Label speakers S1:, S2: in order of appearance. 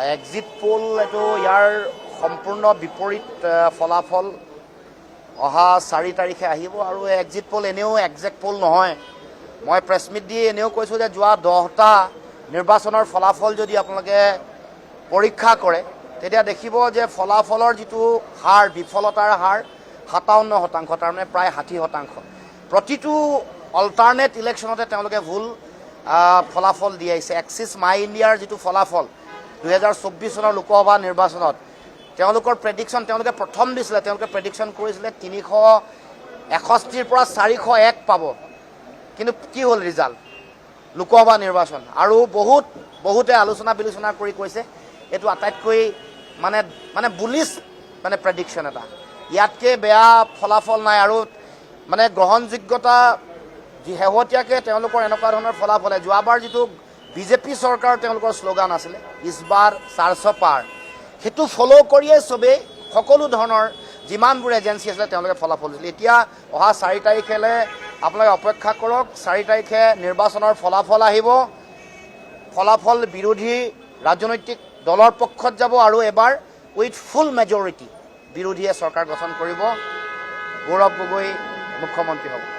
S1: Exit pole এইটো ইয়াৰ সম্পূৰ্ণ বিপৰীত ফলাফল অহা 4 তাৰিখে আহিব আৰু এক্সিট পোল এনেও একজেক্ট পোল নহয়। মই প্ৰেছ মিট দি এনেও কৈছোঁ যে যোৱা 10টা নিৰ্বাচনৰ ফলাফল যদি আপোনালোকে পৰীক্ষা কৰে তেতিয়া দেখিব যে ফলাফলৰ যিটো হাৰ বিফলতাৰ হাৰ 57%, তাৰমানে প্ৰায় 60%। প্ৰতিটো অল্টাৰনেট ইলেকশ্যনতে তেওঁলোকে ভুল ফলাফল দি আহিছে। এক্সিছ মাই ইণ্ডিয়াৰ যিটো ফলাফল 2024 চনৰ লোকসভা নিৰ্বাচনত তেওঁলোকৰ প্ৰেডিকশ্যন তেওঁলোকে প্ৰথম দিছিলে, তেওঁলোকে প্ৰেডিকশ্যন কৰিছিলে 361 পৰা 401 পাব, কিন্তু কি হ'ল ৰিজাল্ট লোকসভা নিৰ্বাচন। আৰু বহুতে আলোচনা বিলোচনা কৰি কৈছে এইটো আটাইতকৈ মানে বুলিছ প্ৰেডিকশ্যন এটা, ইয়াতকৈ বেয়া ফলাফল নাই। আৰু গ্ৰহণযোগ্যতা শেহতীয়াকৈ তেওঁলোকৰ এনেকুৱা ধৰণৰ ফলাফলে যোৱাবাৰ যিটো বিজেপি চৰকাৰৰ তেওঁলোকৰ শ্লোগান আছিলে ইছবাৰ 400 পাৰ, সেইটো ফ'ল' কৰিয়ে চবেই সকলো ধৰণৰ যিমানবোৰ এজেঞ্চি আছিলে তেওঁলোকে ফলাফল দিছিলে। এতিয়া অহা 4 তাৰিখেলৈ আপোনালোকে অপেক্ষা কৰক। 4 তাৰিখে নিৰ্বাচনৰ ফলাফল আহিব, ফলাফল বিৰোধী ৰাজনৈতিক দলৰ পক্ষত যাব আৰু এবাৰ উইথ ফুল মেজৰিটি বিৰোধীয়ে চৰকাৰ গঠন কৰিব। গৌৰৱ গগৈ মুখ্যমন্ত্ৰী হ'ব।